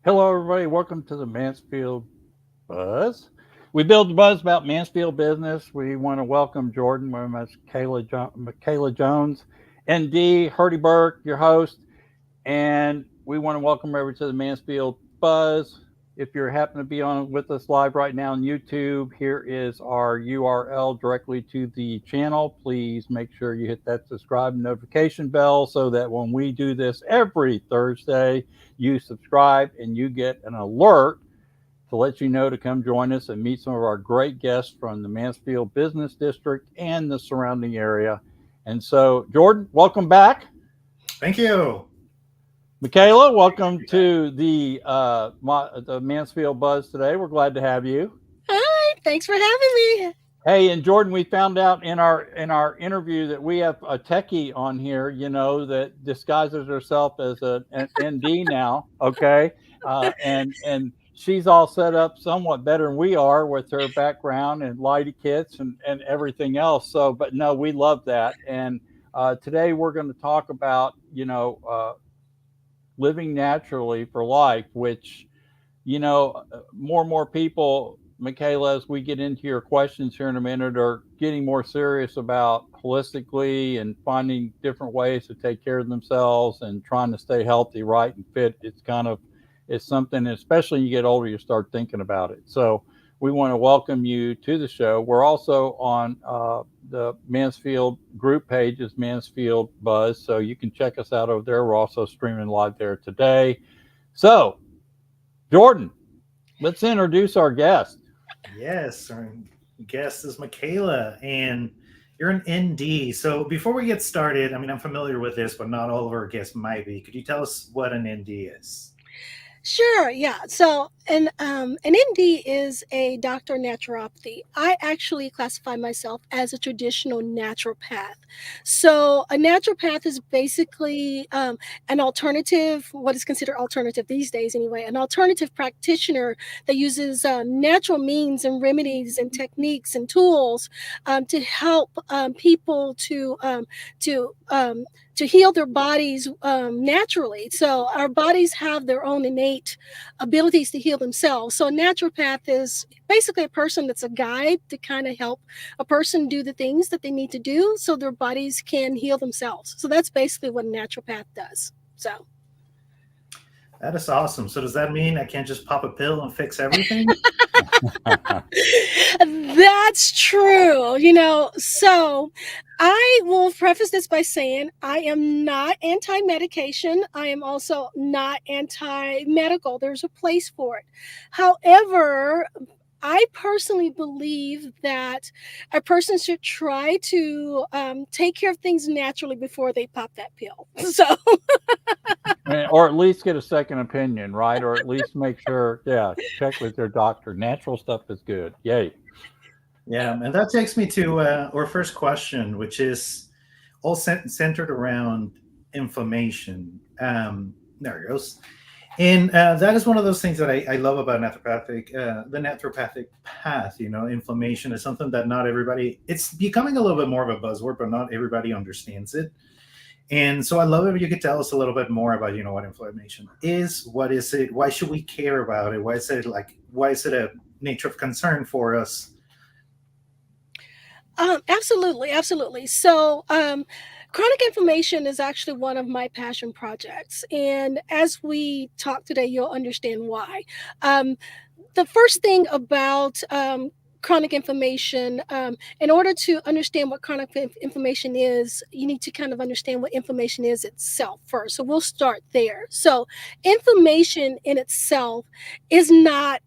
Hello, everybody. Welcome to the Mansfield Buzz. We build the buzz about Mansfield business. We want to welcome Jordan, Michaela Jones, ND, Hurdyberg, your host, and we want to welcome everybody to the Mansfield Buzz. If you're happen to be on with us live right now on YouTube, here is our URL directly to the channel. Please make sure you hit that subscribe notification bell so that when we do this every Thursday, you subscribe and you get an alert to let you know to come join us and meet some of our great guests from the Mansfield Business District and the surrounding area. And so, Jordan, welcome back. Thank you. Michaela, welcome to the Mansfield Buzz today. We're glad to have you. Hi, thanks for having me. Hey, and Jordan, we found out in our interview that we have a techie on here, that disguises herself as an ND now. Okay, and she's all set up somewhat better than we are with her background and lighty kits and everything else. So, but no, we love that. And today we're going to talk about living naturally for life, which more and more people, Michaela, as we get into your questions here in a minute, are getting more serious about holistically and finding different ways to take care of themselves and trying to stay healthy, right, and fit. It's something, especially when you get older, you start thinking about it. So we want to welcome you to the show. We're also on the Mansfield group page is Mansfield Buzz, so you can check us out over there. We're also streaming live there today. So, Jordan, let's introduce our guest. Yes, our guest is Michaela, and you're an ND. So before we get started, I mean, I'm familiar with this, but not all of our guests might be. Could you tell us what an ND is? Sure, yeah. So, an ND is a doctor of naturopathy. I actually classify myself as a traditional naturopath. So, a naturopath is basically an alternative, what is considered alternative these days anyway, an alternative practitioner that uses natural means and remedies and techniques and tools to help people to heal their bodies naturally. So our bodies have their own innate abilities to heal themselves. So a naturopath is basically a person that's a guide to kind of help a person do the things that they need to do so their bodies can heal themselves. So that's basically what a naturopath does. So That is awesome. So does that mean I can't just pop a pill and fix everything? that's true. So I will preface this by saying I am not anti medication. I am also not anti medical. There's a place for it. However, I personally believe that a person should try to take care of things naturally before they pop that pill. So, Or at least get a second opinion, right? Or at least make sure, yeah, check with your doctor. Natural stuff is good. Yay. Yeah, and that takes me to our first question, which is all centered around inflammation. There it goes. And that is one of those things that I love about the naturopathic path. You know, inflammation is something that not everybody, it's becoming a little bit more of a buzzword, but not everybody understands it. And so I love it if you could tell us a little bit more about, what inflammation is, what is it, why should we care about it? Why is it a nature of concern for us? absolutely, absolutely. So, chronic inflammation is actually one of my passion projects. And as we talk today, you'll understand why. Um, the first thing about chronic inflammation, in order to understand what chronic inflammation is, you need to kind of understand what inflammation is itself first. So we'll start there. So, inflammation in itself is not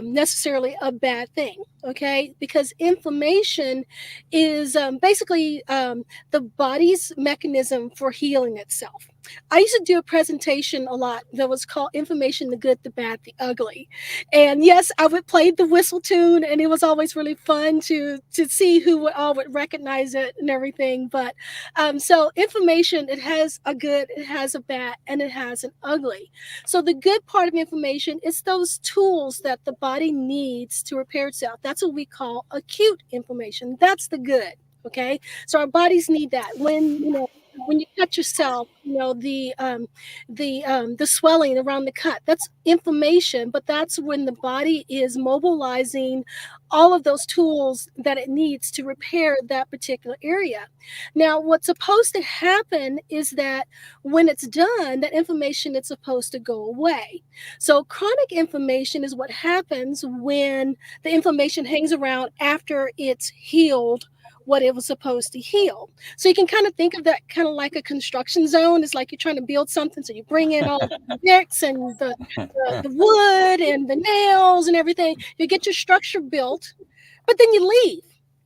necessarily a bad thing, okay? Because inflammation is basically the body's mechanism for healing itself. I used to do a presentation a lot that was called Inflammation, the Good, the Bad, the Ugly. And yes, I would play the whistle tune, and it was always really fun to see who would all would recognize it and everything. But so inflammation, it has a good, it has a bad, and it has an ugly. So the good part of inflammation is those tools that the body needs to repair itself. That's what we call acute inflammation. That's the good. Okay, so our bodies need that when when you cut yourself, the swelling around the cut, that's inflammation, but that's when the body is mobilizing all of those tools that it needs to repair that particular area. Now, what's supposed to happen is that when it's done, that inflammation is supposed to go away. So chronic inflammation is what happens when the inflammation hangs around after it's healed what it was supposed to heal. So you can kind of think of that kind of like a construction zone. It's like you're trying to build something. So you bring in all the bricks and the wood and the nails and everything. You get your structure built, but then you leave.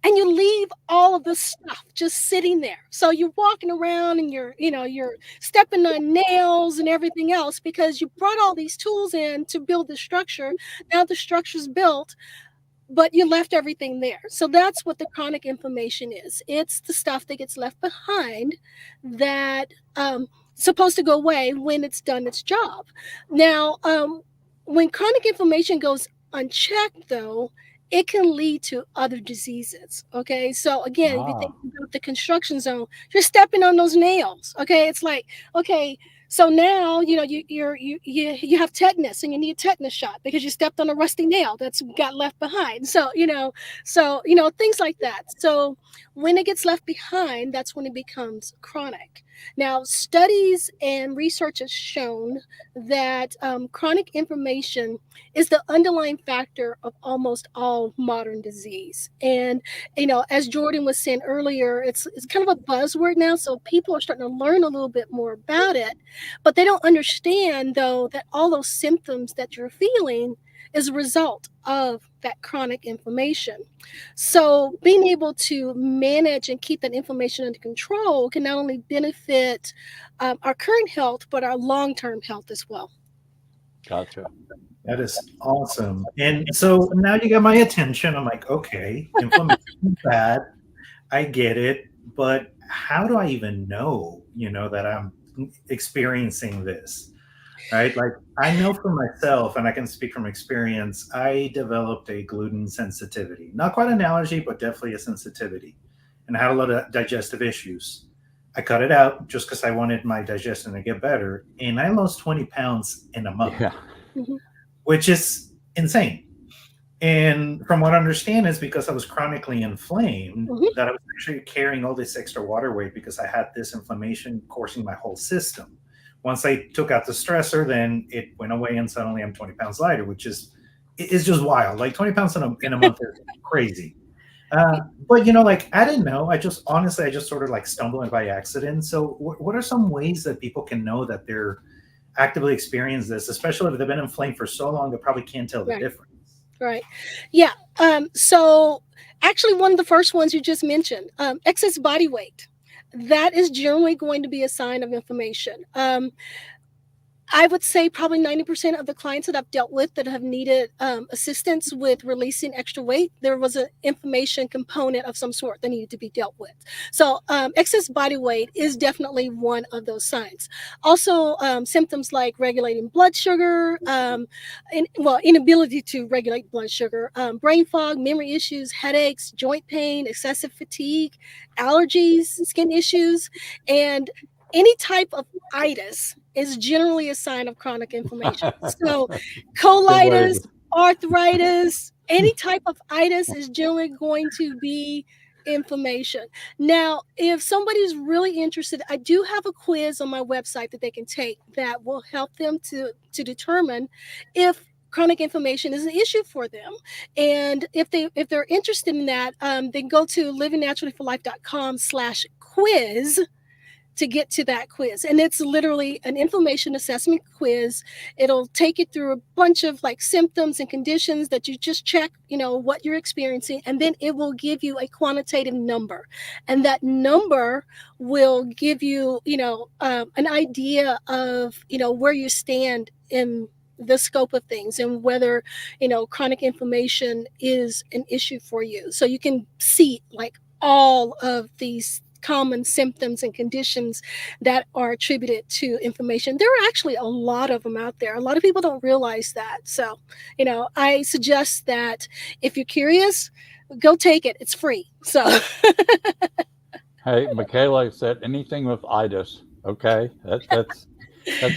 And you leave all of the stuff just sitting there. So you're walking around and you're stepping on nails and everything else because you brought all these tools in to build the structure. Now the structure's built, but you left everything there. So that's what the chronic inflammation is. It's the stuff that gets left behind that supposed to go away when it's done its job. Now, when chronic inflammation goes unchecked, though, it can lead to other diseases. Okay, so again, if you think about the construction zone, you're stepping on those nails. Okay, it's like, okay, so now you have tetanus and you need a tetanus shot because you stepped on a rusty nail that's got left behind. So things like that. So when it gets left behind, that's when it becomes chronic. Now, studies and research has shown that chronic inflammation is the underlying factor of almost all modern disease. And as Jordan was saying earlier, it's kind of a buzzword now, so people are starting to learn a little bit more about it. But they don't understand, though, that all those symptoms that you're feeling is a result of that chronic inflammation. So being able to manage and keep that inflammation under control can not only benefit our current health, but our long-term health as well. Gotcha. That is awesome. And so now you got my attention. I'm like, okay, inflammation is bad. I get it. But how do I even know, that I'm experiencing this? Right? Like, I know for myself, and I can speak from experience, I developed a gluten sensitivity. Not quite an allergy, but definitely a sensitivity. And I had a lot of digestive issues. I cut it out just because I wanted my digestion to get better. And I lost 20 pounds in a month, Yeah. Mhm. which is insane. And from what I understand is because I was chronically inflamed, Mhm. that I was actually carrying all this extra water weight because I had this inflammation coursing my whole system. Once I took out the stressor, then it went away and suddenly I'm 20 pounds lighter, which is just wild. Like 20 pounds in a month is crazy. But like I didn't know. I just sort of like stumbled in by accident. So what are some ways that people can know that they're actively experiencing this, especially if they've been inflamed for so long, they probably can't tell the Right. difference? Right. Yeah. So actually, one of the first ones you just mentioned, excess body weight, that is generally going to be a sign of inflammation. I would say probably 90% of the clients that I've dealt with that have needed assistance with releasing extra weight, there was an inflammation component of some sort that needed to be dealt with. So excess body weight is definitely one of those signs. Also, symptoms like regulating blood sugar, inability to regulate blood sugar, brain fog, memory issues, headaches, joint pain, excessive fatigue, allergies, skin issues, and any type of itis is generally a sign of chronic inflammation. So colitis, arthritis, any type of itis is generally going to be inflammation. Now, if somebody's really interested, I do have a quiz on my website that they can take that will help them to determine if chronic inflammation is an issue for them. And if they're interested in that, they can go to livingnaturallyforlife.com/quiz to get to that quiz. And it's literally an inflammation assessment quiz. It'll take you through a bunch of like symptoms and conditions that you just check, what you're experiencing. And then it will give you a quantitative number. And that number will give you, an idea of, where you stand in the scope of things and whether, chronic inflammation is an issue for you. So you can see like all of these common symptoms and conditions that are attributed to inflammation. There are actually a lot of them out there. A lot of people don't realize that. So, I suggest that if you're curious, go take it. It's free. So Hey, Michaela said anything with itis. Okay, that's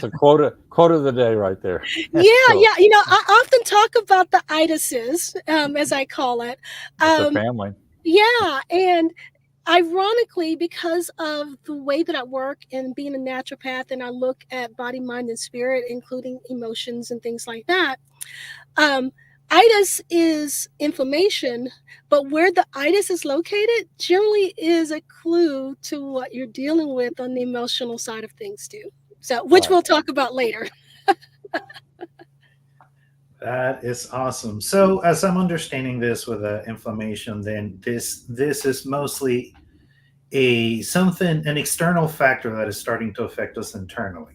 a quote of the day right there. Yeah, So yeah. I often talk about the itises, as I call it. it's a Um, family. yeah, and ironically, because of the way that I work and being a naturopath, and I look at body, mind, and spirit, including emotions and things like that. Um, Itis is inflammation, but where the itis is located generally is a clue to what you're dealing with on the emotional side of things too. So, which Right. we'll talk about later. That is awesome. So, as I'm understanding this with inflammation, then this is mostly a something an external factor that is starting to affect us internally.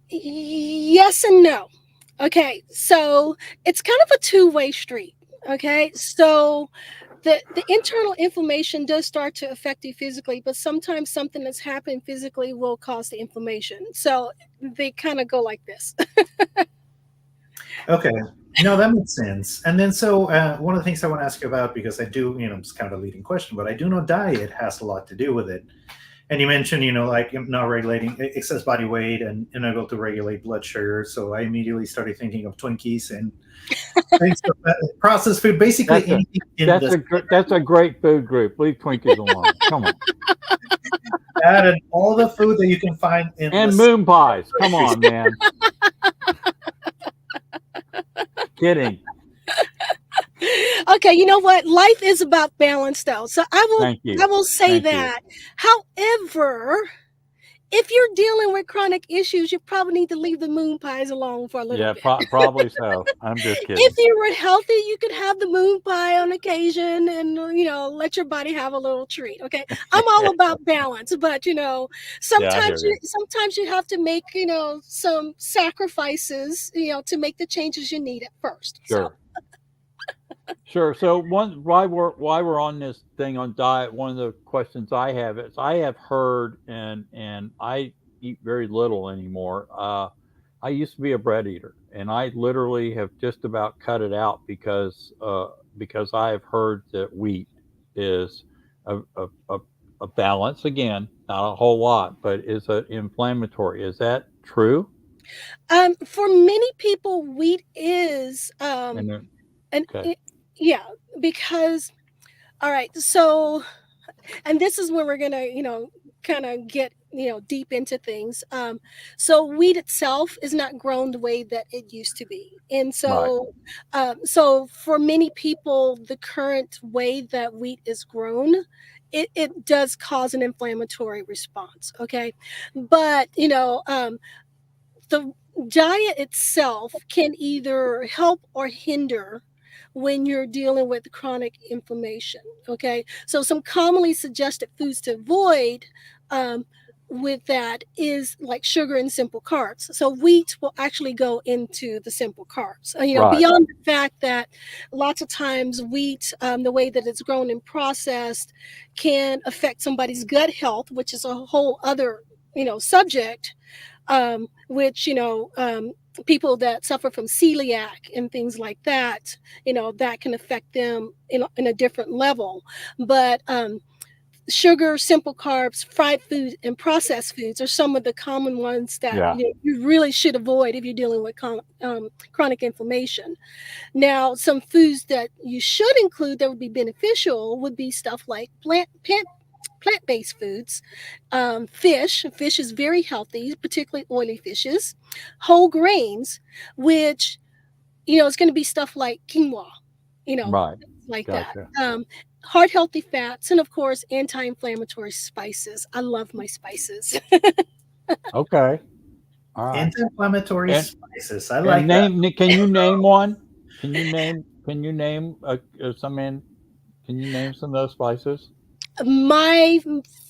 Yes and no. Okay, so it's kind of a two-way street. Okay, so the internal inflammation does start to affect you physically, but sometimes something that's happened physically will cause the inflammation. So they kind of go like this. Okay, no, that makes sense. And then, so one of the things I want to ask you about, because I do, it's kind of a leading question, but I do know diet has a lot to do with it. And you mentioned, like not regulating excess body weight and unable to regulate blood sugar. So I immediately started thinking of Twinkies and things like that, processed food, basically That's a anything in the that's a great food group. Leave Twinkies alone. Come on. that and all the food that you can find in And the moon pies. Come grocery on, man. Kidding. Okay, you know what? Life is about balance though. So Thank I you. will say Thank you. that. However, if you're dealing with chronic issues, you probably need to leave the moon pies alone for a little Yeah, bit. probably so. I'm just If kidding. you were healthy, you could have the moon pie on occasion and let your body have a little treat. Okay. I'm all about balance, but Yeah, I hear you. sometimes you have to make, some sacrifices, to make the changes you need at first. So Sure. Sure. So one why we're on this thing on diet, one of the questions I have is I have heard and I eat very little anymore. I used to be a bread eater, and I literally have just about cut it out because I have heard that wheat is a a, a, a balance again, not a whole lot, but is a inflammatory. Is that true? for many people, wheat is And then, an okay, it, yeah, because all right, so and this is where we're gonna kind of get deep into things. So wheat itself is not grown the way that it used to be, and right, so for many people the current way that wheat is grown, it does cause an inflammatory response. Okay, but the diet itself can either help or hinder when you're dealing with chronic inflammation. Okay, so some commonly suggested foods to avoid um, with that is like sugar and simple carbs. So wheat will actually go into the simple carbs. right, Beyond the fact that lots of times wheat, the way that it's grown and processed, can affect somebody's gut health, which is a whole other subject, which people that suffer from celiac and things like that, that can affect them in a different level. But sugar, simple carbs, fried food, and processed foods are some of the common ones that yeah, you really should avoid if you're dealing with chronic inflammation. Now, some foods that you should include that would be beneficial would be stuff like plant-based foods. Fish is very healthy, particularly oily fishes. Whole grains, which it's going to be stuff like quinoa, you know right. like that. Gotcha. Heart healthy fats, and of course anti-inflammatory spices. I love my spices. Okay. All right. anti-inflammatory And spices. I and like that. name can you name one? Can you name some in can you name some of those spices? My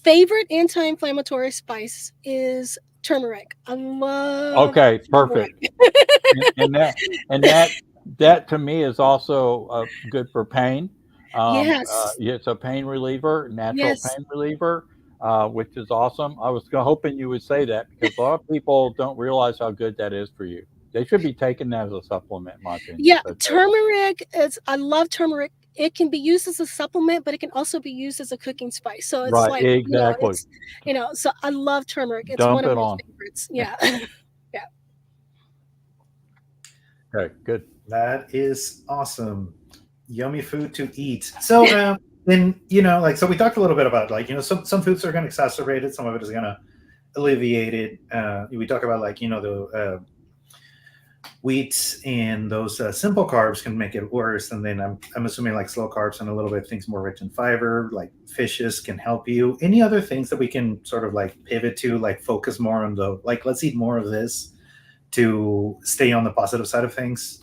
favorite anti-inflammatory spice is turmeric. I love Okay, perfect. turmeric. And that to me is also good for pain. Yes, Yeah, it's a pain reliever, natural yes. pain reliever, which is awesome. I was hoping you would say that because a lot of people don't realize how good that is for you. They should be taking that as a supplement, in my opinion. Yeah, But turmeric is I love turmeric it can be used as a supplement, but it can also be used as a cooking spice. So it's Right, like, exactly. it's, so I love turmeric. It's one Dump of it my on. favorites. Yeah. Yeah. Okay, good. That is awesome. Yummy food to eat. So, then, like, so we talked a little bit about, like, some foods are going to exacerbate it, some of it is going to alleviate it. We talk about, like, the wheat and those simple carbs can make it worse. And then I'm assuming, like, slow carbs and a little bit things more rich in fiber, like fishes, can help you. Any other things that we can sort of like pivot to, like focus more on like, let's eat more of this to stay on the positive side of things?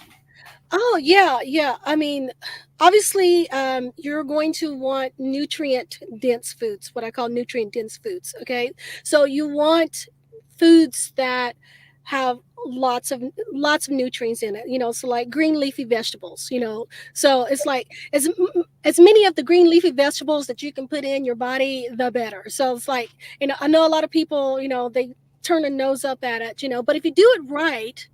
Oh, yeah, yeah. I mean, obviously, you're going to want nutrient dense foods, what I call nutrient dense foods. Okay, so you want foods that have lots of nutrients in it. So like green leafy vegetables. So it's like as many of the green leafy vegetables that you can put in your body, the better. So it's like, I know a lot of people, they turn a nose up at it. But if you do it right,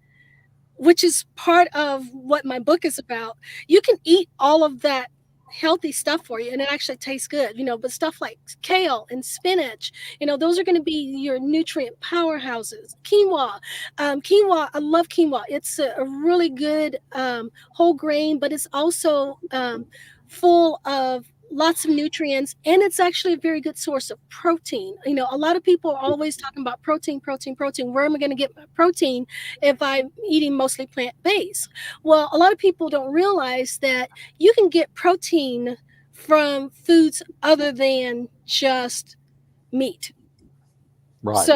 which is part of what my book is about. You can eat all of that healthy stuff for you and it actually tastes good, but stuff like kale and spinach, those are going to be your nutrient powerhouses. Quinoa, I love quinoa. It's a really good whole grain, but it's also full of lots of nutrients, and it's actually a very good source of protein. A lot of people are always talking about protein, protein, protein. Where am I going to get my protein if I'm eating mostly plant-based? Well, a lot of people don't realize that you can get protein from foods other than just meat. Right.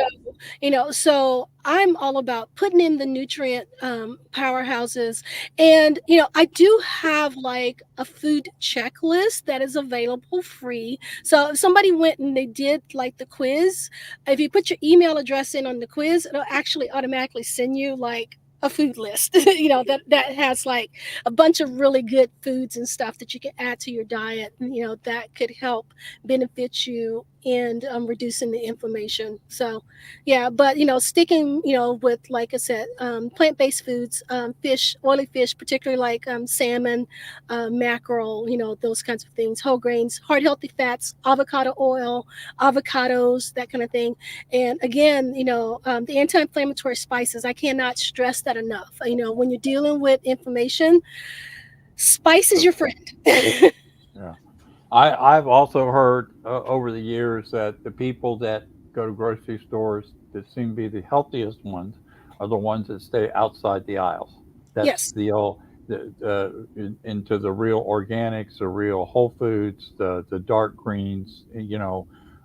So I'm all about putting in the nutrient powerhouses. And, I do have like a food checklist that is available free. So if somebody went and they did like the quiz, if you put your email address in on the quiz, it'll actually automatically send you like a food list, that has like a bunch of really good foods and stuff that you can add to your diet, that could help benefit you in reducing the inflammation. So, yeah, but sticking, with, like I said, plant-based foods, fish, oily fish, particularly like salmon, mackerel, those kinds of things, whole grains, heart healthy fats, avocado oil, avocados, that kind of thing. And again, the anti-inflammatory spices, I cannot stress that enough. When you're dealing with inflammation, spice is your friend. Yeah. I've also heard over the years that the people that go to grocery stores that seem to be the healthiest ones are the ones that stay outside the aisles. That's Yes, the old into the real organics, the real whole foods, the dark greens.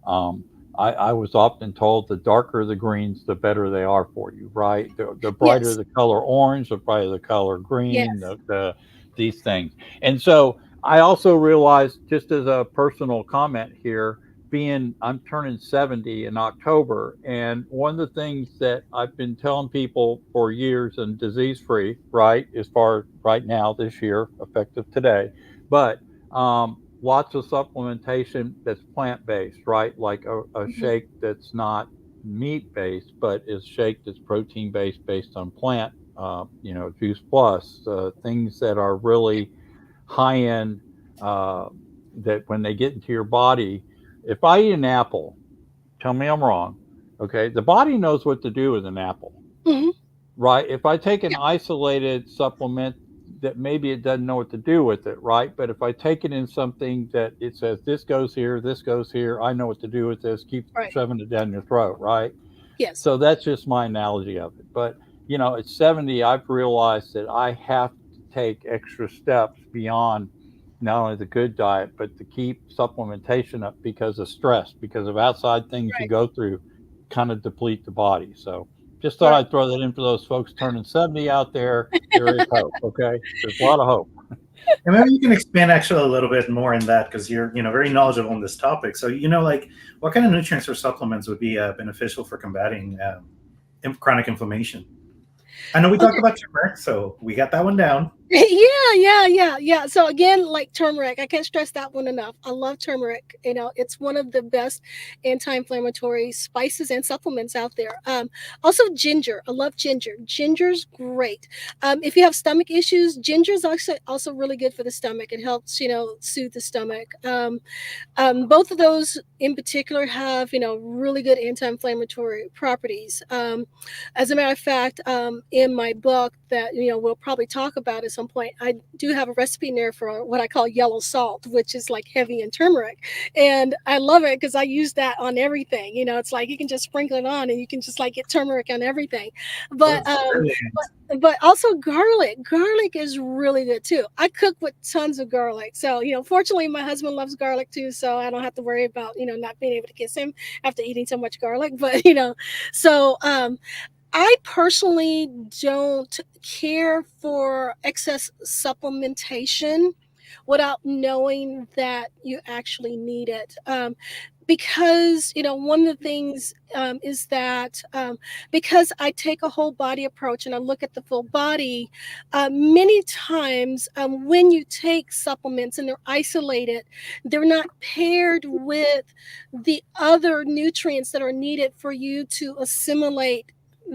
Um, I was often told the darker the greens, the better they are for you. Right, the brighter yes, the color orange, the brighter the color green. yes. These things, and so I also realized, just as a personal comment here, being I'm turning 70 in October, and one of the things that I've been telling people for years, and disease free, right, as far right now this year, effective today, but lots of supplementation that's plant based, right, like a Mhm. shake that's not meat based, but is shake that's protein based on plant, Juice Plus, things that are really high end, uh, that when they get into your body, if I eat an apple, tell me I'm wrong. Okay, the body knows what to do with an apple, Mhm. right? If I take an Yeah, isolated supplement that maybe it doesn't know what to do with it, right? But if I take it in something that it says this goes here, I know what to do with this, keep right. shoving it down your throat, right? Yes. So that's just my analogy of it. But at 70, I've realized that I have to take extra steps beyond not only the good diet, but to keep supplementation up because of stress, because of outside things you Right. go through kind of deplete the body. So just thought Right. I'd throw that in for those folks turning 70 out there. There is hope. Okay. There's a lot of hope. And maybe you can expand actually a little bit more in that, because you're very knowledgeable on this topic. So like, what kind of nutrients or supplements would be beneficial for combating chronic inflammation? I know we talked Okay. about turmeric, so we got that one down. Yeah. So again, like turmeric, I can't stress that one enough. I love turmeric. It's one of the best anti-inflammatory spices and supplements out there. Also ginger. I love ginger. Ginger's great. If you have stomach issues, ginger's also really good for the stomach. It helps, soothe the stomach. Both of those in particular have, really good anti-inflammatory properties. As a matter of fact, in my book that, we'll probably talk about at some point, I do have a recipe in there for what I call yellow salt, which is like heavy in turmeric. And I love it because I use that on everything. It's like you can just sprinkle it on and you can just like get turmeric on everything. But That's brilliant. but also garlic. Garlic is really good too. I cook with tons of garlic. So, fortunately my husband loves garlic too, so I don't have to worry about, not being able to kiss him after eating so much garlic. But, so I personally don't care for excess supplementation without knowing that you actually need it. Because one of the things is that because I take a whole body approach and I look at the full body, many times when you take supplements and they're isolated, they're not paired with the other nutrients that are needed for you to assimilate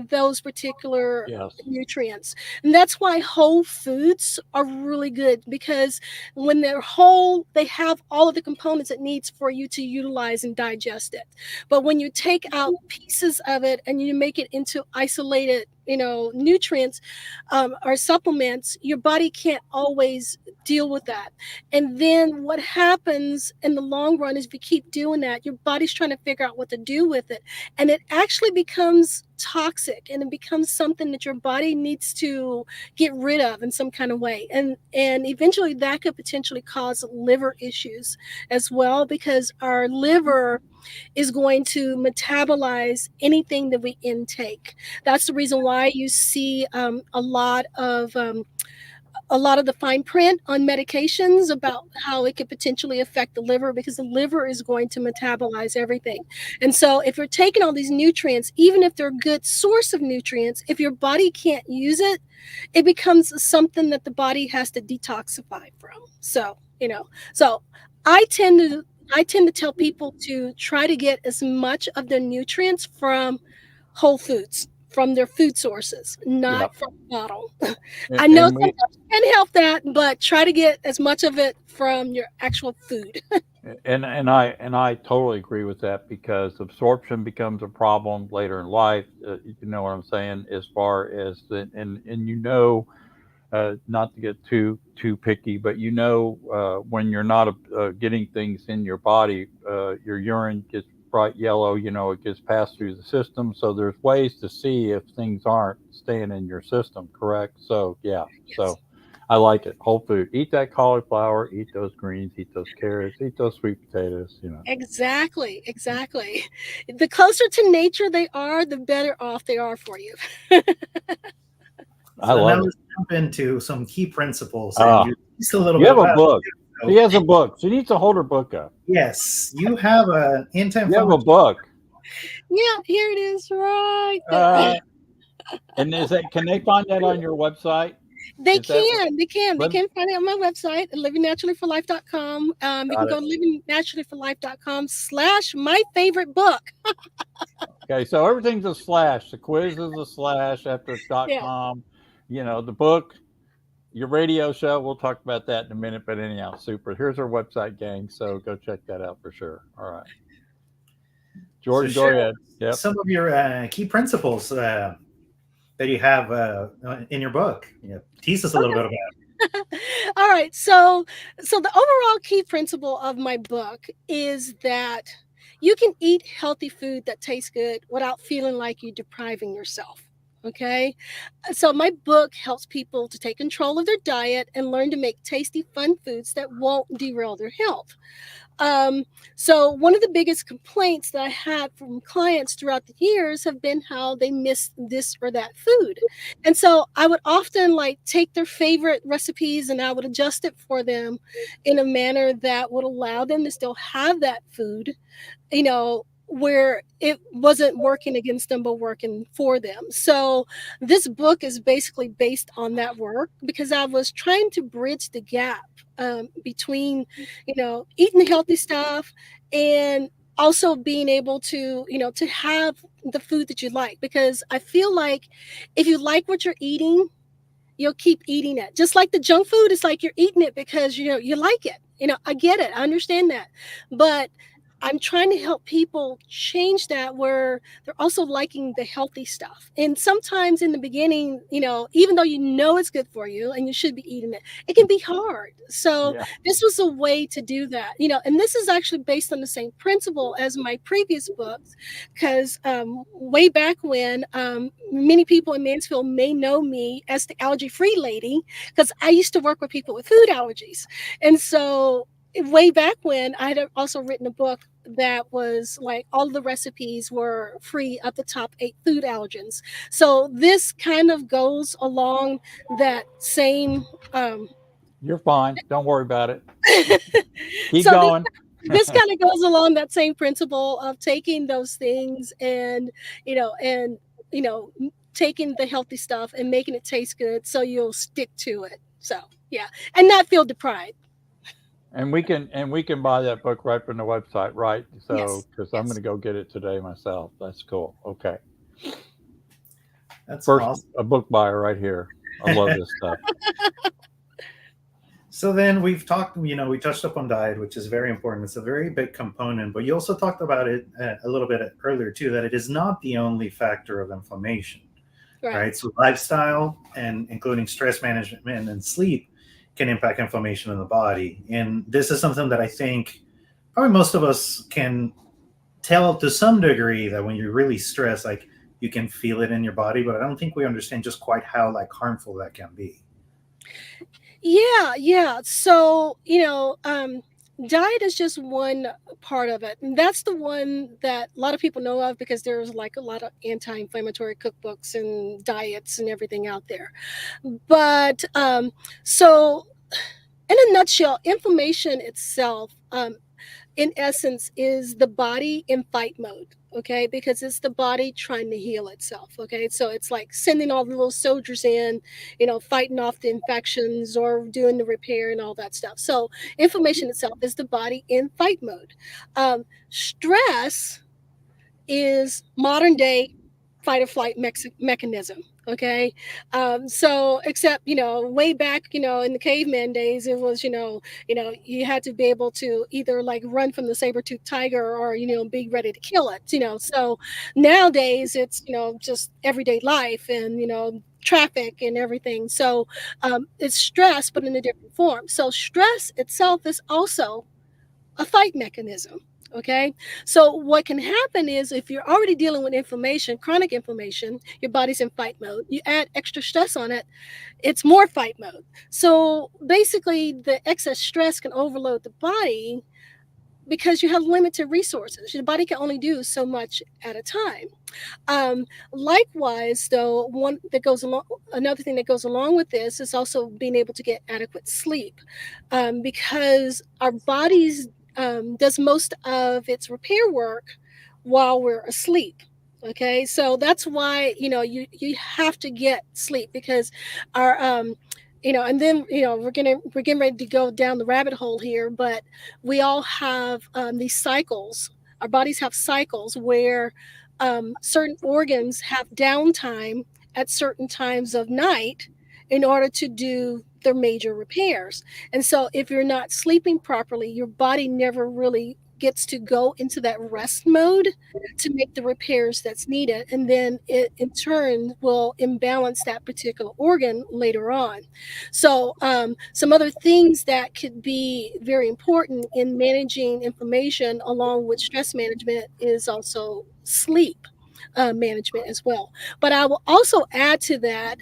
those particular Yes. nutrients. And that's why whole foods are really good, because when they're whole, they have all of the components it needs for you to utilize and digest it. But when you take out pieces of it and you make it into isolated, nutrients or supplements, your body can't always deal with that. And then what happens in the long run is if you keep doing that, your body's trying to figure out what to do with it. And it actually becomes toxic and it becomes something that your body needs to get rid of in some kind of way. And eventually that could potentially cause liver issues as well, because our liver is going to metabolize anything that we intake. That's the reason why you see a lot of the fine print on medications about how it could potentially affect the liver, because the liver is going to metabolize everything. And so if you're taking all these nutrients, even if they're a good source of nutrients, if your body can't use it, it becomes something that the body has to detoxify from. So I tend to I tend to tell people to try to get as much of their nutrients from whole foods, from their food sources, Yep. not from a bottle. I know And we sometimes you can help that, but try to get as much of it from your actual food. and I totally agree with that because absorption becomes a problem later in life. You know what I'm saying? As far as the and not to get too picky, but when you're not getting things in your body, your urine gets bright yellow. It gets passed through the system. So there's ways to see if things aren't staying in your system, correct? So yeah, Yes. so I like it. Whole food. Eat that cauliflower. Eat those greens. Eat those carrots. Eat those sweet potatoes. Exactly, exactly. The closer to nature they are, the better off they are for you. I So now love it. let's jump into some key principles, and Ah, you teased a little you bit have a about it. book. She So, has a book. She needs to hold her book up. yes, you have an You have a anti-inflammatory. book. Yeah, here it is right there. Uh, And can they find that on your website? They Is that can, they can, they let can find it on my website, livingnaturallyforlife.com. You can got go it. to livingnaturallyforlife.com/my favorite book. Okay, so everything's a slash. The quiz is a slash after Yeah. .com. The book, your radio show. We'll talk about that in a minute. But anyhow, super. Here's our website, gang. So go check that out for sure. All right, So Jordan, go share ahead. Yep. some of your key principles that you have in your book. Tease us a little bit about it. All right. So the overall key principle of my book is that you can eat healthy food that tastes good without feeling like you're depriving yourself. Okay. So my book helps people to take control of their diet and learn to make tasty, fun foods that won't derail their health. Um, so one of the biggest complaints that I had from clients throughout the years have been how they miss this or that food. And so I would often like take their favorite recipes and I would adjust it for them in a manner that would allow them to still have that food, you know, where it wasn't working against them but working for them. So this book is basically based on that work because I was trying to bridge the gap between, eating healthy stuff and also being able to, to have the food that you like. Because I feel like if you like what you're eating, you'll keep eating it. Just like the junk food, it's like you're eating it because you like it. I get it. I understand that. But I'm trying to help people change that where they're also liking the healthy stuff. And sometimes in the beginning, even though it's good for you and you should be eating it, it can be hard. So Yeah. this was a way to do that, and this is actually based on the same principle as my previous books, because way back when, many people in Mansfield may know me as the allergy-free lady because I used to work with people with food allergies. And so way back when, I had also written a book that was like all the recipes were free of the top 8 food allergens. So this kind of goes along that same You're fine. Don't worry about it. Keep so this going. this kind of goes along that same principle of taking those things and you know taking the healthy stuff and making it taste good so you'll stick to it. So yeah, and not feel deprived. And we can buy that book right from the website, right? So Yes, because I'm going yes. to go get it today myself. That's cool. Okay, That's first awesome. a book buyer right here. I love this stuff. So then we've talked, we touched up on diet, which is very important. It's a very big component, but you also talked about it a little bit earlier too, that it is not the only factor of inflammation, Right. right? So lifestyle and including stress management and sleep can impact inflammation in the body. And this is something that I think probably most of us can tell to some degree that when you're really stressed, like you can feel it in your body, but I don't think we understand just quite how like harmful that can be. Yeah, yeah. So, diet is just one part of it. And that's the one that a lot of people know of because there's like a lot of anti-inflammatory cookbooks and diets and everything out there. But so in a nutshell, inflammation itself, in essence, is the body in fight mode. Okay, because it's the body trying to heal itself. Okay, so it's like sending all the little soldiers in, fighting off the infections or doing the repair and all that stuff. So, inflammation itself is the body in fight mode. Stress is modern day fight or flight mechanism. Okay, so except way back in the caveman days, it was you had to be able to either like run from the saber-toothed tiger or be ready to kill it. So nowadays it's just everyday life and traffic and everything. So it's stress, but in a different form. So stress itself is also a fight mechanism. Okay. So, what can happen is if you're already dealing with inflammation, chronic inflammation, your body's in fight mode, you add extra stress on it, it's more fight mode. So, basically, the excess stress can overload the body because you have limited resources. Your body can only do so much at a time. Likewise, though, another thing that goes along with this is also being able to get adequate sleep, because our bodies does most of its repair work while we're asleep. Okay, so that's why you have to get sleep because our and then we're getting ready to go down the rabbit hole here, but we all have these cycles. Our bodies have cycles where certain organs have downtime at certain times of night in order to do their major repairs. And so, if you're not sleeping properly, your body never really gets to go into that rest mode to make the repairs that's needed. And then it, in turn, will imbalance that particular organ later on. So, some other things that could be very important in managing inflammation along with stress management is also sleep. Management as well. But I will also add to that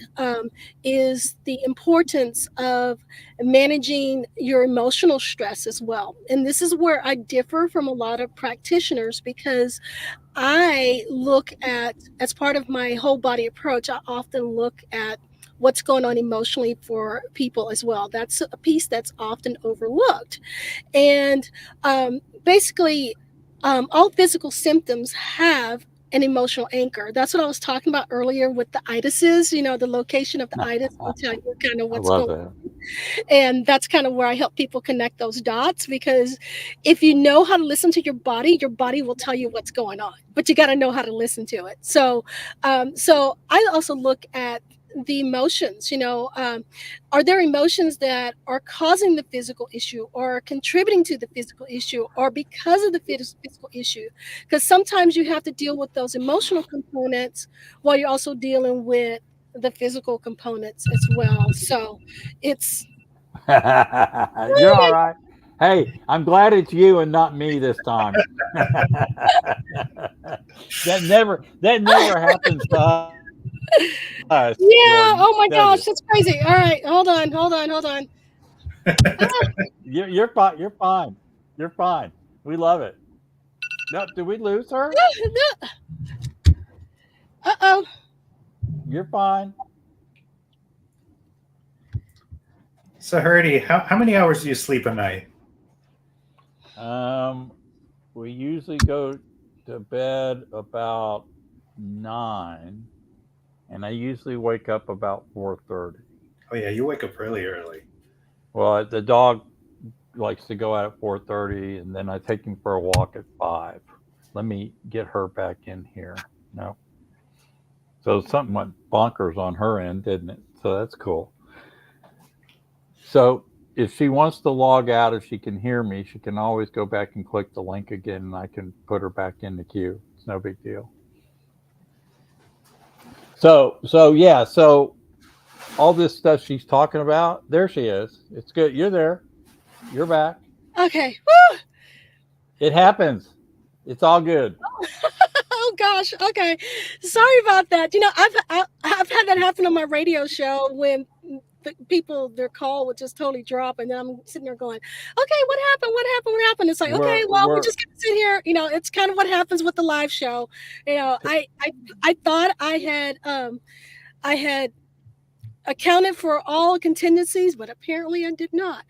is the importance of managing your emotional stress as well. And this is where I differ from a lot of practitioners because I look at, as part of my whole body approach, I often look at what's going on emotionally for people as well. That's a piece that's often overlooked. And basically, all physical symptoms have an emotional anchor. That's what I was talking about earlier with the itises. The location of the itis will tell you kind of I what's love going that. on. And that's kind of where I help people connect those dots, because if you know how to listen to your body will tell you what's going on, but you got to know how to listen to it. So I also look at the emotions. Are there emotions that are causing the physical issue or contributing to the physical issue or because of the physical issue? Because sometimes you have to deal with those emotional components while you're also dealing with the physical components as well. So it's You're all right. Hey, I'm glad it's you and not me this time. that never happens to us, Jordan, does yeah. it? Oh my gosh, that's crazy. All right, hold on. You're fine. You're fine. You're fine. We love it. No, did we lose her? Uh-oh. You're fine. So, Herdy, how many hours do you sleep a night? Um, we usually go to bed about 9, and I usually wake up about 4:30. Oh, yeah, you wake up really early. Well, the dog likes to go out at 4:30, and then I take him for a walk at 5. Let me get her back in here. No, so something went bonkers on her end, didn't it? So that's cool. So if she wants to log out, if she can hear me, she can always go back and click the link again, and I can put her back in the queue. It's no big deal. So yeah, so all this stuff she's talking about, there she is. It's good. You're there. You're back. Okay. Woo! It happens. It's all good. Oh gosh. Okay. Sorry about that. I've had that happen on my radio show when people their call would just totally drop, and then I'm sitting there going, "Okay, what happened? What happened? What happened?" It's like, We're okay, well, we're we're just gonna sit here. It's kind of what happens with the live show. I thought I had accounted for all contingencies, but apparently I did not.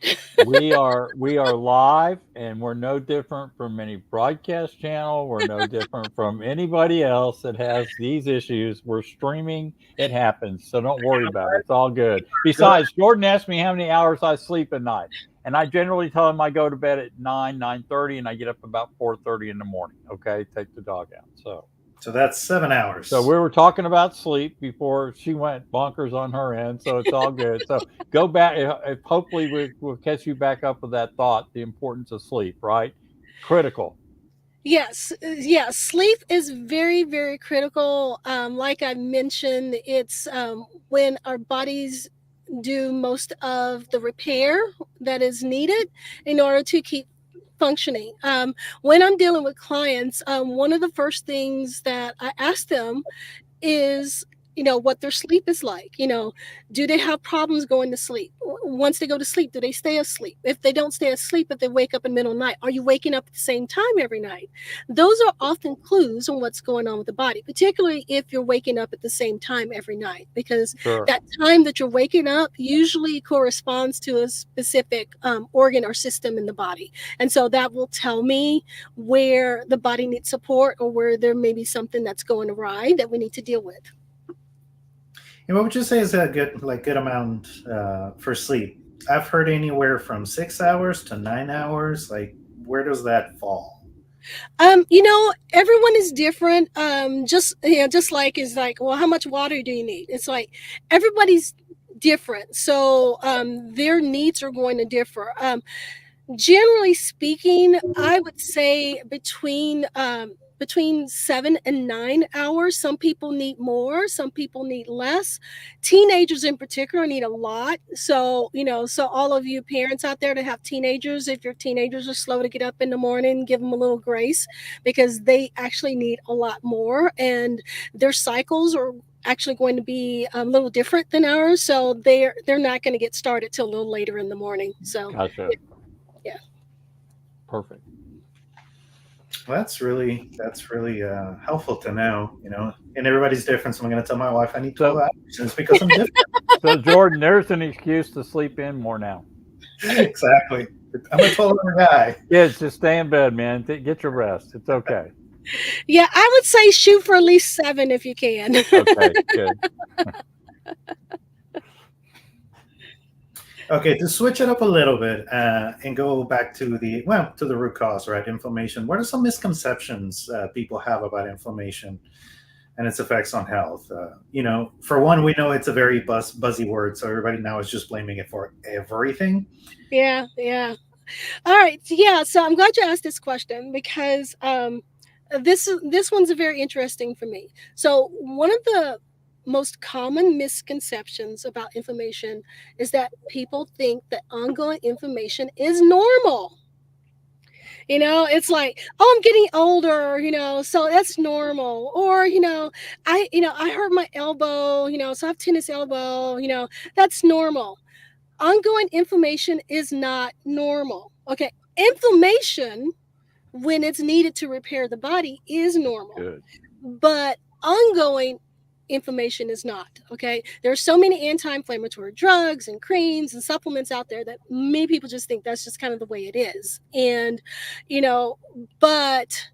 we are live, and we're no different from any broadcast channel. We're no different from anybody else that has these issues. We're streaming. It happens, so don't worry about it. It's all good. Good. Besides, Jordan asked me how many hours I sleep at night, and I generally tell him I go to bed at 9:30, and I get up about 4:30 in the morning. Okay, take the dog out. So that's 7 hours. So we were talking about sleep before she went bonkers on her end, so it's all good. So go back. If hopefully we'll catch you back up with that thought, the importance of sleep, right? Critical. Yes. Sleep is very, very critical. Like I mentioned, it's when our bodies do most of the repair that is needed in order to keep functioning. When I'm dealing with clients, one of the first things that I ask them is what their sleep is like. Do they have problems going to sleep? Once they go to sleep, do they stay asleep? If they don't stay asleep, if they wake up in the middle of the night, are you waking up at the same time every night? Those are often clues on what's going on with the body, particularly if you're waking up at the same time every night, because Sure. that time that you're waking up usually corresponds to a specific organ or system in the body, and so that will tell me where the body needs support or where there may be something that's going awry that we need to deal with. And what would you say is a good amount for sleep? I've heard anywhere from 6 hours to 9 hours. Like, where does that fall? Everyone is different. Just like is like, well, how much water do you need? It's like everybody's different, so their needs are going to differ. Generally speaking, I would say between 7 and 9 hours. Some people need more, some people need less. Teenagers in particular need a lot. So all of you parents out there that have teenagers, if your teenagers are slow to get up in the morning, give them a little grace, because they actually need a lot more, and their cycles are actually going to be a little different than ours. So they're not going to get started till a little later in the morning. So Gotcha. yeah. Perfect. Well, that's really helpful to know. And everybody's different. So I'm going to tell my wife I need 12 So hours. And it's because I'm different. so Jordan, there's an excuse to sleep in more now. Exactly. I'm a taller guy. Kids, just stay in bed, man. Get your rest. It's okay. Yeah, I would say shoot for at least 7 if you can. Okay, good. Okay, to switch it up a little bit and go back to the root cause, right? Inflammation. What are some misconceptions people have about inflammation and its effects on health? For one, we know it's a very buzzy word, so everybody now is just blaming it for everything. Yeah, yeah. All right. Yeah. So I'm glad you asked this question because this one's a very interesting for me. So one of the most common misconceptions about inflammation is that people think that ongoing inflammation is normal. It's like, oh, I'm getting older, so that's normal. Or, I hurt my elbow, so I have tennis elbow, that's normal. Ongoing inflammation is not normal. Okay. Inflammation, when it's needed to repair the body, is normal, Good. but ongoing inflammation is not. Okay. There are so many anti-inflammatory drugs and creams and supplements out there that many people just think that's just kind of the way it is. And, you know, but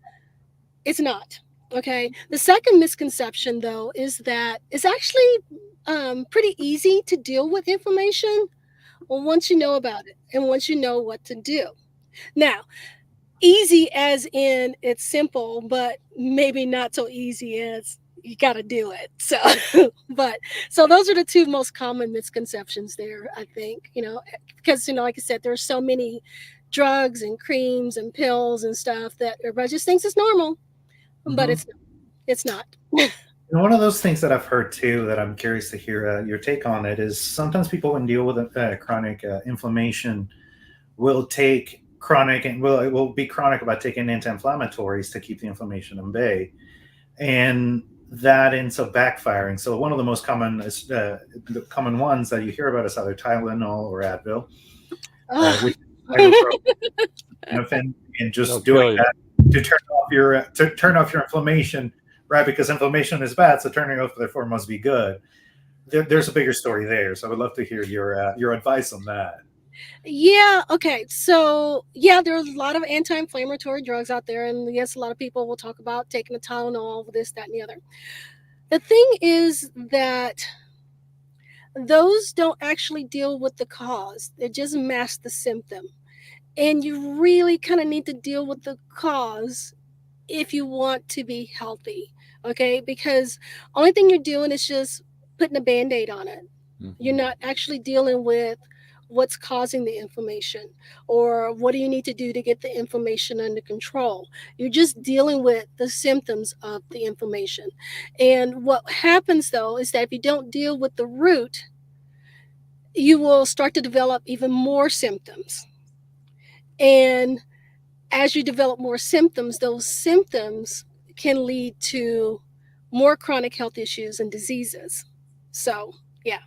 it's not. Okay. The second misconception, though, is that it's actually pretty easy to deal with inflammation. Well, once you know about it and once you know what to do. Now, easy as in it's simple, but maybe not so easy as you got to do it. So, but so those are the two most common misconceptions there, I think, because, like I said, there's so many drugs and creams and pills and stuff that everybody just thinks is normal, but Hmm. it's not. And one of those things that I've heard too, that I'm curious to hear your take on it, is sometimes people, when deal with chronic inflammation, will take chronic and will be chronic about taking anti-inflammatories to keep the inflammation in bay, and that ends up backfiring. So one of the most common the common ones that you hear about is either Tylenol or Advil, Ugh. which ibuprofen, and They'll just doing kill you. that to turn off your inflammation, right? Because inflammation is bad, so turning off therefore must be good. There's a bigger story there, so I would love to hear your advice on that. Yeah, okay. So, yeah, there's a lot of anti-inflammatory drugs out there, and yes, a lot of people will talk about taking a Tylenol, this, that, and the other. The thing is that those don't actually deal with the cause. They just mask the symptom. And you really kind of need to deal with the cause if you want to be healthy. Okay? Because only thing you're doing is just putting a band-aid on it. You're Mhm. not actually dealing with what's causing the inflammation or what do you need to do to get the inflammation under control. You're just dealing with the symptoms of the inflammation. And what happens though is that if you don't deal with the root, you will start to develop even more symptoms. And as you develop more symptoms, those symptoms can lead to more chronic health issues and diseases. So, yeah.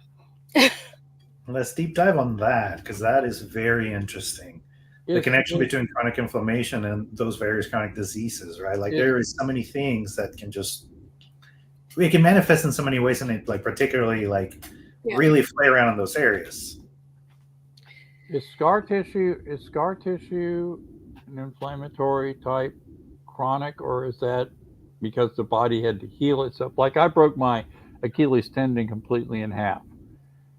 Let's deep dive on that, because that is very interesting. The It's connection between chronic inflammation and those various chronic diseases, right? Like it, there is so many things that can just it can manifest in so many ways, and it like particularly like Yeah. really flare around in those areas. is scar tissue an inflammatory type chronic, or is that because the body had to heal itself? Like I broke my Achilles tendon completely in half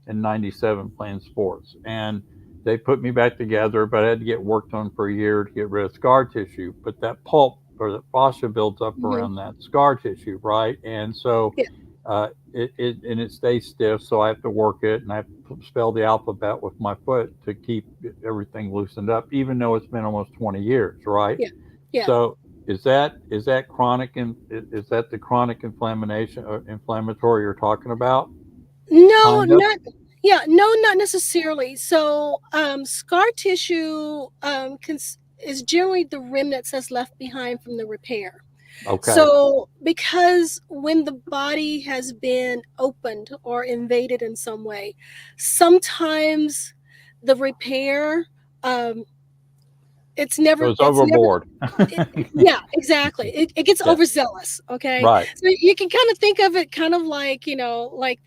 in '97 playing sports, and they put me back together, but I had to get worked on for a year to get rid of scar tissue. But that pulp or the fascia builds up Hmm. around that scar tissue, right? And so Yeah. it stays stiff, so I have to work it, and I have to spell the alphabet with my foot to keep everything loosened up, even though it's been almost 20 years, right? Yeah. Yeah. So is that chronic and is that the chronic inflammation or inflammatory you're talking about? No, Kind of. not yeah, no, not necessarily. So, scar tissue is generally the remnants that's left behind from the repair. Okay. So, because when the body has been opened or invaded in some way, sometimes the repair um, it's never, Goes it's never, overboard. yeah, exactly. It gets Yeah. overzealous. Okay, Right. so you can kind of think of it kind of like, like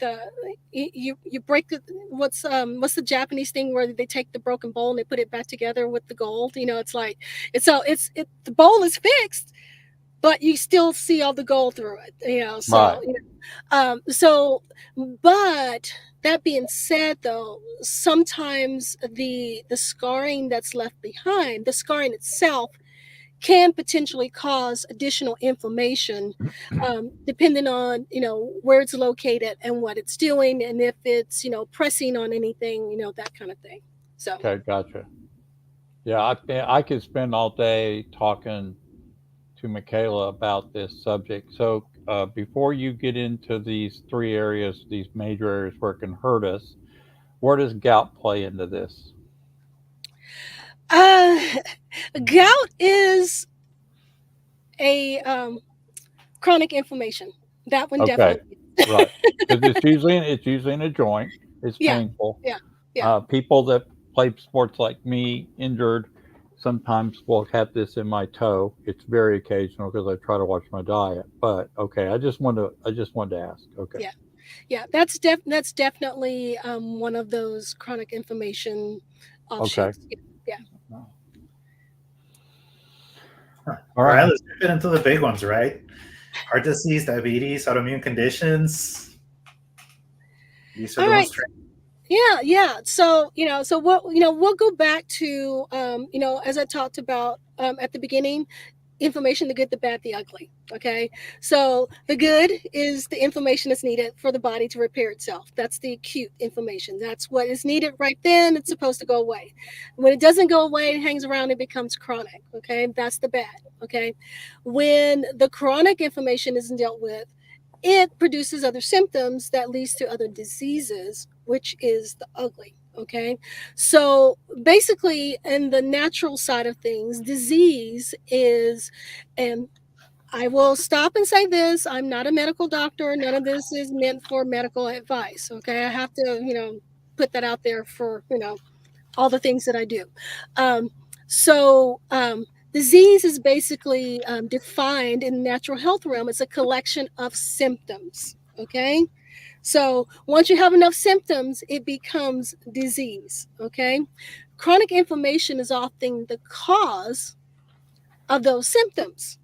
you break what's the Japanese thing where they take the broken bowl and they put it back together with the gold. It's like the bowl is fixed, but you still see all the gold through it. Right. So but that being said, though, sometimes the scarring that's left behind, the scarring itself can potentially cause additional inflammation, depending on where it's located and what it's doing, and if it's pressing on anything, that kind of thing. So Okay. Gotcha. Yeah. I could spend all day talking to Michaela about this subject. So before you get into these three areas, these major areas where it can hurt us, where does gout play into this? uh, gout is a chronic inflammation. That one Okay. definitely. Right. Because it's usually in a joint. It's Yeah, painful. yeah, yeah. People that play sports like me, injured, sometimes will have this in my toe. It's very occasional because I try to watch my diet. But okay, I just wanted to ask. Okay. Yeah, yeah, that's definitely one of those chronic inflammation Okay. offshoots. Yeah, yeah. Huh. All All right, right. let's get into the big ones, right? Heart disease, diabetes, autoimmune conditions. These are All the right. most. Yeah, yeah. So what we'll go back to as I talked about at the beginning, inflammation, the good, the bad, the ugly. Okay. So the good is the inflammation that's needed for the body to repair itself. That's the acute inflammation. That's what is needed right then. It's supposed to go away. When it doesn't go away, it hangs around, it becomes chronic. Okay. That's the bad. Okay. When the chronic inflammation isn't dealt with, it produces other symptoms that leads to other diseases, which is the ugly. Okay, so basically, in the natural side of things, disease is, and I will stop and say this: I'm not a medical doctor. None of this is meant for medical advice. Okay, I have to put that out there for all the things that I do. Um, so disease is basically defined in the natural health realm. It's a collection of symptoms. Okay. So once you have enough symptoms, it becomes disease. Okay. Chronic inflammation is often the cause of those symptoms.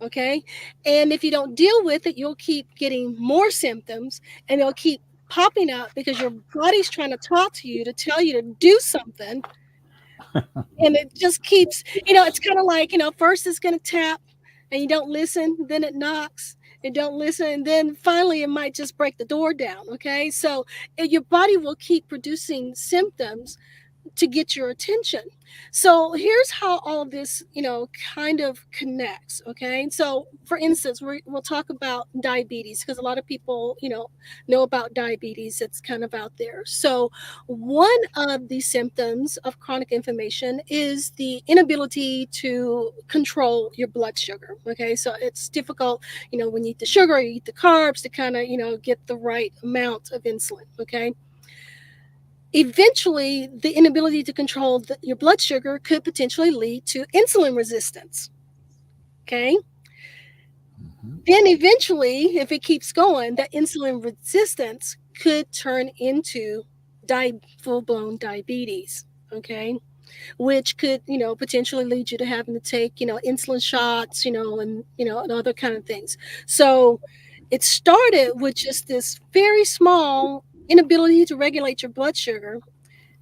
Okay. And if you don't deal with it, you'll keep getting more symptoms and they'll keep popping up because your body's trying to talk to you to tell you to do something, and it just keeps, it's kind of like, first it's going to tap and you don't listen, then it knocks and don't listen, and then finally it might just break the door down. Okay, so your body will keep producing symptoms to get your attention. So here's how all of this, kind of connects. Okay. So for instance, we'll talk about diabetes because a lot of people, know about diabetes. It's kind of out there. So one of the symptoms of chronic inflammation is the inability to control your blood sugar. Okay. So it's difficult, when you eat the sugar, you eat the carbs to kind of, get the right amount of insulin. Okay. Eventually, the inability to control your blood sugar could potentially lead to insulin resistance. Okay. Mhm. Then, eventually, if it keeps going, that insulin resistance could turn into full blown diabetes. Okay. Which could, potentially lead you to having to take, insulin shots, and other kind of things. So it started with just this very small inability to regulate your blood sugar.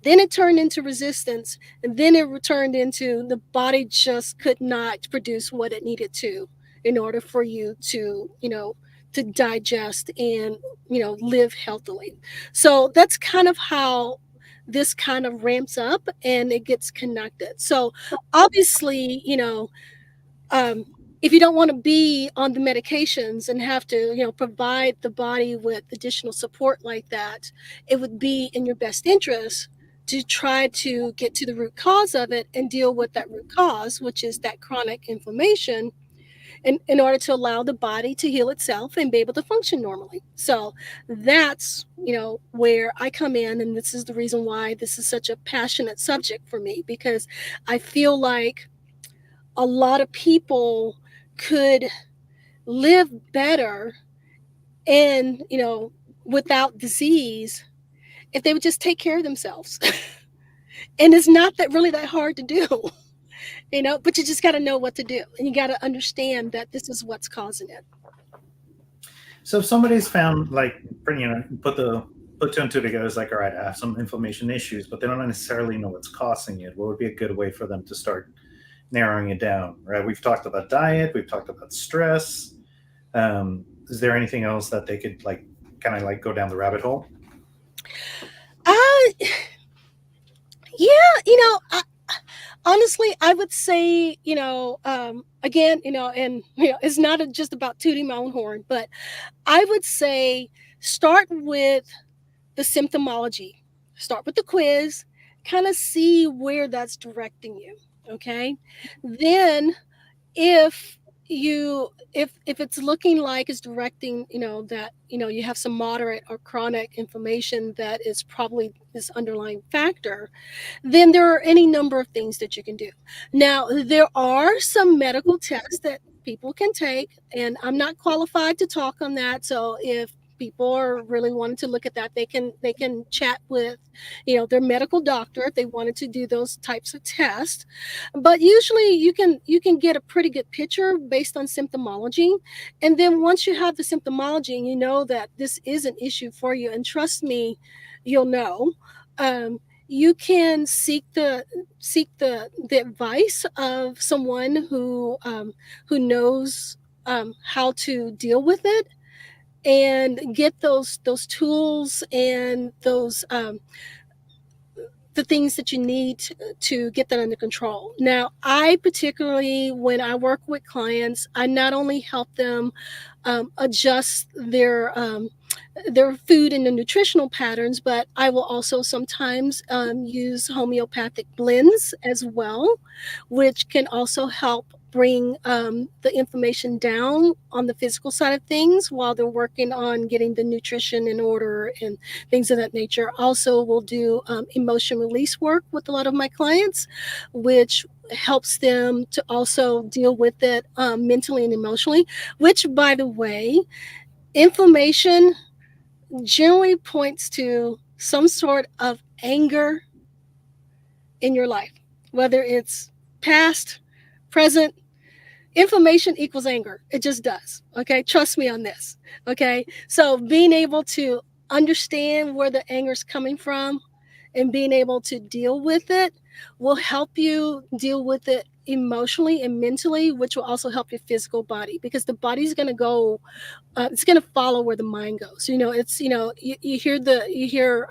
Then it turned into resistance, and then it returned into the body just could not produce what it needed to in order for you to, to digest and, live healthily. So that's kind of how this kind of ramps up and it gets connected. So obviously, um, if you don't want to be on the medications and have to, provide the body with additional support like that, it would be in your best interest to try to get to the root cause of it and deal with that root cause, which is that chronic inflammation, in order to allow the body to heal itself and be able to function normally. So that's, where I come in, and this is the reason why this is such a passionate subject for me, because I feel like a lot of people could live better and, without disease if they would just take care of themselves. And it's not that really that hard to do, but you just got to know what to do, and you got to understand that this is what's causing it. So if somebody's found, like, put two and two together, it's like, all right, I have some inflammation issues, but they don't necessarily know what's causing it. What would be a good way for them to start narrowing it down? Right? We've talked about diet, we've talked about stress. Is there anything else that they could kind of go down the rabbit hole? Uh, yeah, honestly, I would say, again, and it's not just about tooting my own horn, but I would say start with the symptomology. Start with the quiz, kind of see where that's directing you. Okay. Then if if it's looking like it's directing, that you have some moderate or chronic inflammation that is probably this underlying factor, then there are any number of things that you can do. Now, there are some medical tests that people can take, and I'm not qualified to talk on that. So if people are really wanting to look at that, they can chat with their medical doctor if they wanted to do those types of tests. But usually you can get a pretty good picture based on symptomology. And then once you have the symptomology and you know that this is an issue for you, and trust me, you'll know, you can seek the advice of someone who knows how to deal with it, and get those tools and those the things that you need to get that under control. Now, I particularly, when I work with clients, I not only help them adjust their food and the nutritional patterns, but I will also sometimes use homeopathic blends as well, which can also help bring the inflammation down on the physical side of things while they're working on getting the nutrition in order and things of that nature. Also, we'll do emotion release work with a lot of my clients, which helps them to also deal with it mentally and emotionally, which, by the way, inflammation generally points to some sort of anger in your life, whether it's past, present. Inflammation equals anger. It just does. Okay. Trust me on this. Okay. So being able to understand where the anger is coming from and being able to deal with it will help you deal with it emotionally and mentally, which will also help your physical body, because the body's going to go, it's going to follow where the mind goes. It's, you hear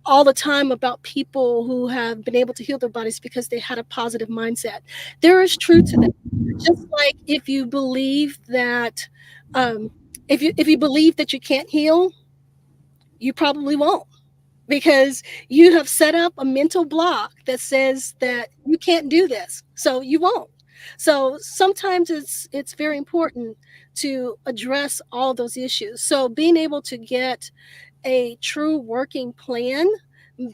all the time about people who have been able to heal their bodies because they had a positive mindset. There is truth to that. Just like if you believe that, if you believe that you can't heal, you probably won't, because you have set up a mental block that says that you can't do this, so you won't. So sometimes it's very important to address all those issues. So being able to get a true working plan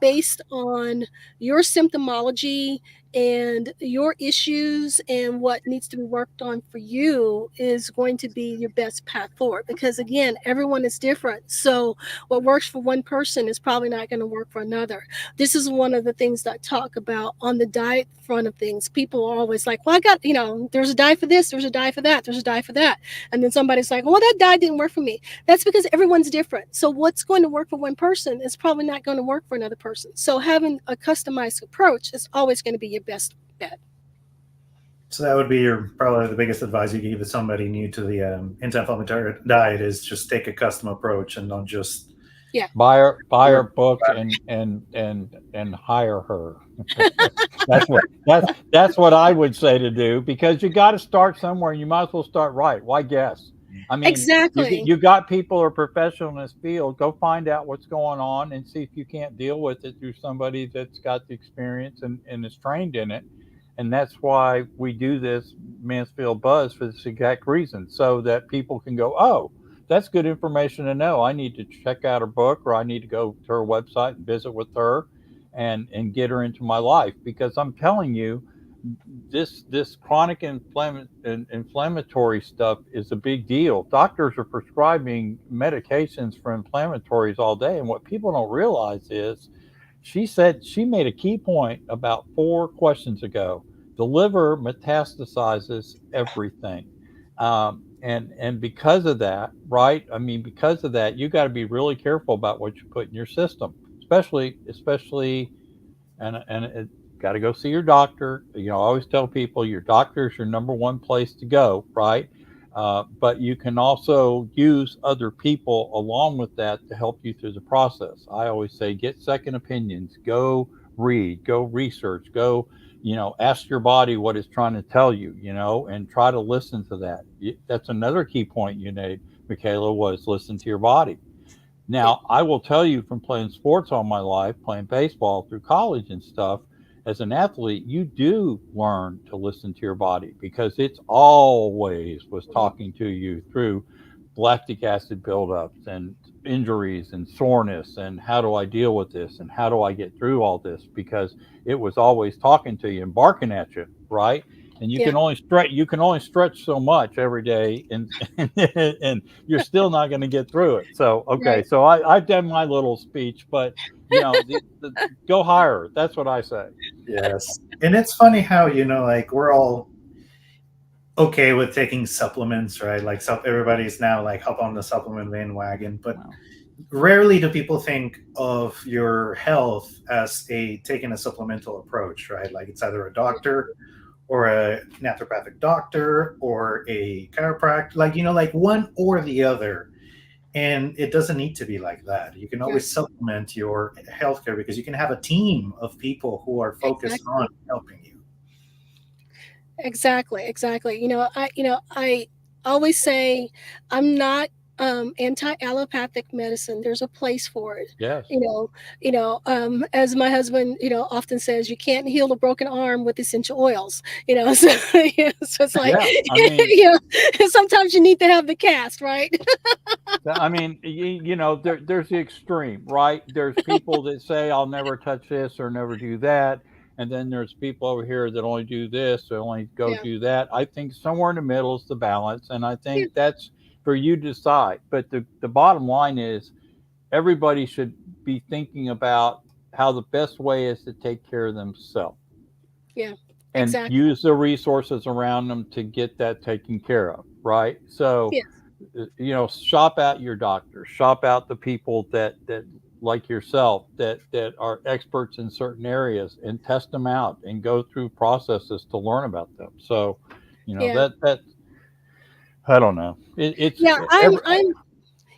based on your symptomology and your issues and what needs to be worked on for you is going to be your best path forward, because again, everyone is different. So what works for one person is probably not going to work for another. This is one of the things that I talk about on the diet front of things. People are always like, well, I got, there's a diet for this, there's a diet for that, there's a diet for that, and then somebody's like, well, that diet didn't work for me. That's because everyone's different. So what's going to work for one person is probably not going to work for another person. So having a customized approach is always going to be your best bet. So that would be probably the biggest advice you give to somebody new to the anti-inflammatory diet, is just take a custom approach and don't just buy her book and hire her. that's what I would say to do, because you got to start somewhere, and you might as well start right. Why guess? I mean, Exactly. you got people who are professional in this field. Go find out what's going on and see if you can't deal with it through somebody that's got the experience and is trained in it. And that's why we do this Mansfield Buzz for this exact reason, so that people can go, oh, that's good information to know. I need to check out her book, or I need to go to her website and visit with her and get her into my life. Because I'm telling you, this chronic inflammatory stuff is a big deal. Doctors are prescribing medications for inflammatories all day, and what people don't realize is she said she made a key point about 4 questions ago. The liver metastasizes everything. And because of that, right? I mean, because of that, you got to be really careful about what you put in your system, especially and it got to go see your doctor. You know, I always tell people your doctor is your number one place to go, right? But you can also use other people along with that to help you through the process. I always say get second opinions, go read, go research, go, ask your body what it's trying to tell you, and try to listen to that. That's another key point you made, Michaela, was listen to your body. Yeah, Now, I will tell you from playing sports all my life, playing baseball through college and stuff, as an athlete, you do learn to listen to your body because it's always was talking to you through lactic acid buildups and injuries and soreness and how do I deal with this and how do I get through all this, because it was always talking to you and barking at you, right? And you yeah, can only stretch so much every day, and you're still not going to get through it. So okay, right. so I've done my little speech, but go higher. That's what I say. Yes. And it's funny how, like we're all okay with taking supplements, right? Like everybody's now like hop on the supplement bandwagon, but Wow. rarely do people think of your health as a taking a supplemental approach, right? Like it's either a doctor or a naturopathic doctor or a chiropractor, like like one or the other. And it doesn't need to be like that. You can Yeah, always supplement your healthcare because you can have a team of people who are focused exactly. on helping you. Exactly, exactly. I always say I'm not anti-allopathic medicine. There's a place for it. Yes. You know, as my husband, often says, you can't heal a broken arm with essential oils. So, so it's like, Yeah. I mean, sometimes you need to have the cast, right? there's the extreme, right? There's people that say I'll never touch this or never do that, and then there's people over here that only do this or only go Yeah, do that. I think somewhere in the middle is the balance, and I yeah, think that's for you to decide. But the bottom line is everybody should be thinking about how the best way is to take care of themselves yeah, and exactly. use the resources around them to get that taken care of, right? So, Yes, shop out your doctors, shop out the people that like yourself that are experts in certain areas, and test them out and go through processes to learn about them. So, yeah, that I don't know. It's yeah. I'm every I'm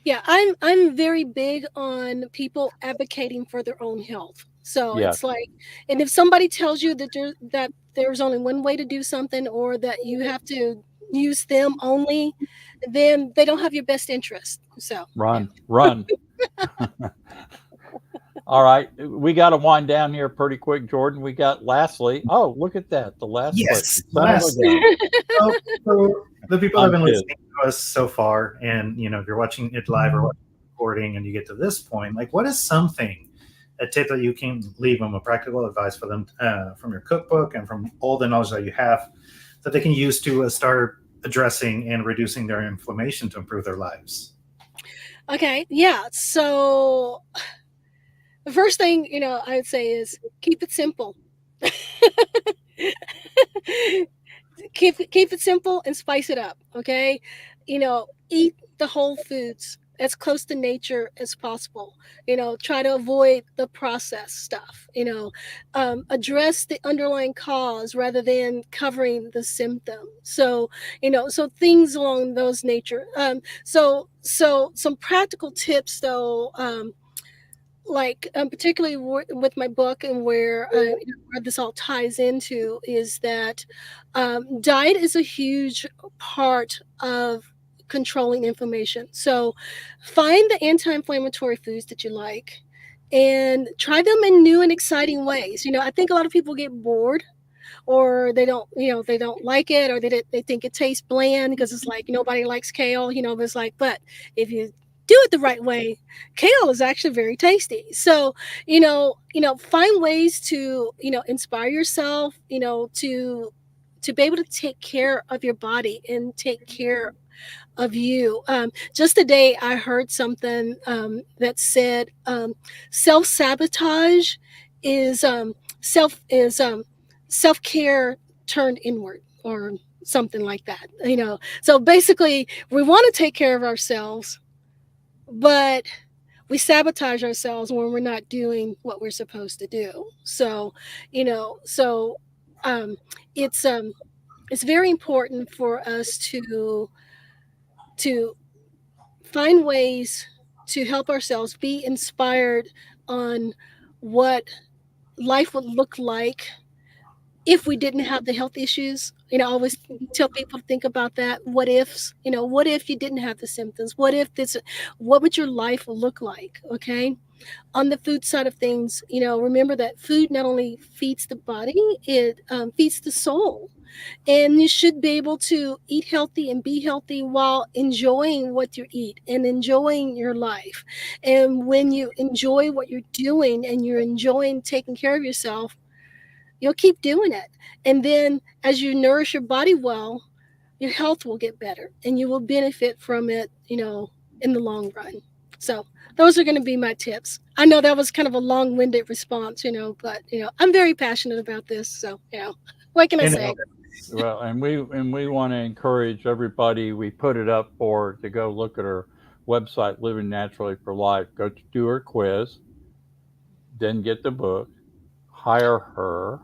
Yeah, I'm very big on people advocating for their own health. So yes, it's like, and if somebody tells you that there's only one way to do something, or that you have to use them only, then they don't have your best interest. So yeah. run. All right, we got to wind down here pretty quick, Jordan. We got lastly. Oh, look at that, the last Yes. question. Son of a Last, gun. so the people that have I'm been kidding. listening to us so far, and if you're watching it live or watching the recording and you get to this point, like what is something, a tip that you can leave them, a practical advice for them from your cookbook and from all the knowledge that you have that they can use to start addressing and reducing their inflammation to improve their lives? Okay, yeah. So the first thing I would say is keep it simple. Keep it simple and spice it up. Okay, eat the whole foods as close to nature as possible. Try to avoid the processed stuff. Address the underlying cause rather than covering the symptom. So things along those nature. So some practical tips though. Like particularly with my book, and where this all ties into is that diet is a huge part of controlling inflammation. So find the anti-inflammatory foods that you like and try them in new and exciting ways. I think a lot of people get bored or they don't like it, or they think it tastes bland because it's like nobody likes kale, but it's like, but if you do it the right way, kale is actually very tasty. So, find ways to, inspire yourself, to be able to take care of your body and take care of you. Just today, I heard something that said self sabotage is self care turned inward, or something like that. So basically, we want to take care of ourselves, but we sabotage ourselves when we're not doing what we're supposed to do. So, um, it's it's very important for us to find ways to help ourselves be inspired on what life would look like if we didn't have the health issues. I always tell people to think about that. What ifs? What if you didn't have the symptoms? What would your life look like? Okay. On the food side of things, remember that food not only feeds the body, it feeds the soul. And you should be able to eat healthy and be healthy while enjoying what you eat and enjoying your life. And when you enjoy what you're doing and you're enjoying taking care of yourself, you'll keep doing it. And then as you nourish your body well, your health will get better and you will benefit from it, in the long run. So those are going to be my tips. I know that was kind of a long-winded response, but I'm very passionate about this. So, what can I You say? know, Well, and we want to encourage everybody. We put it up for to go look at her website, Living Naturally for Life. Go to do her quiz, then get the book, hire her,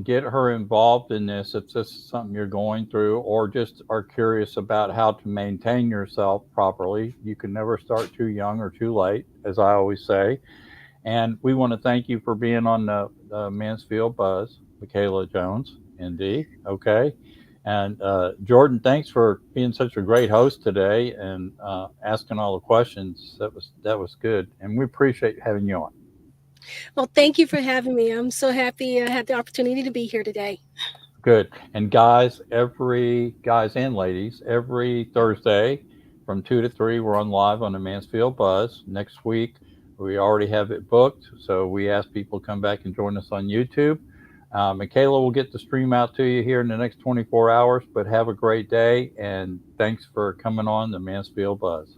get her involved in this if this is something you're going through, or just are curious about how to maintain yourself properly. You can never start too young or too late, as I always say. And we want to thank you for being on the Mansfield Buzz, Michaela Jones, ND. Okay. And Jordan, thanks for being such a great host today and asking all the questions. That was good, and we appreciate having you on. Well, thank you for having me. I'm so happy I had the opportunity to be here today. Good. And guys and ladies, every Thursday from 2 to 3, we're on live on the Mansfield Buzz. Next week, we already have it booked. So we ask people to come back and join us on YouTube. Michaela will get the stream out to you here in the next 24 hours, but have a great day. And thanks for coming on the Mansfield Buzz.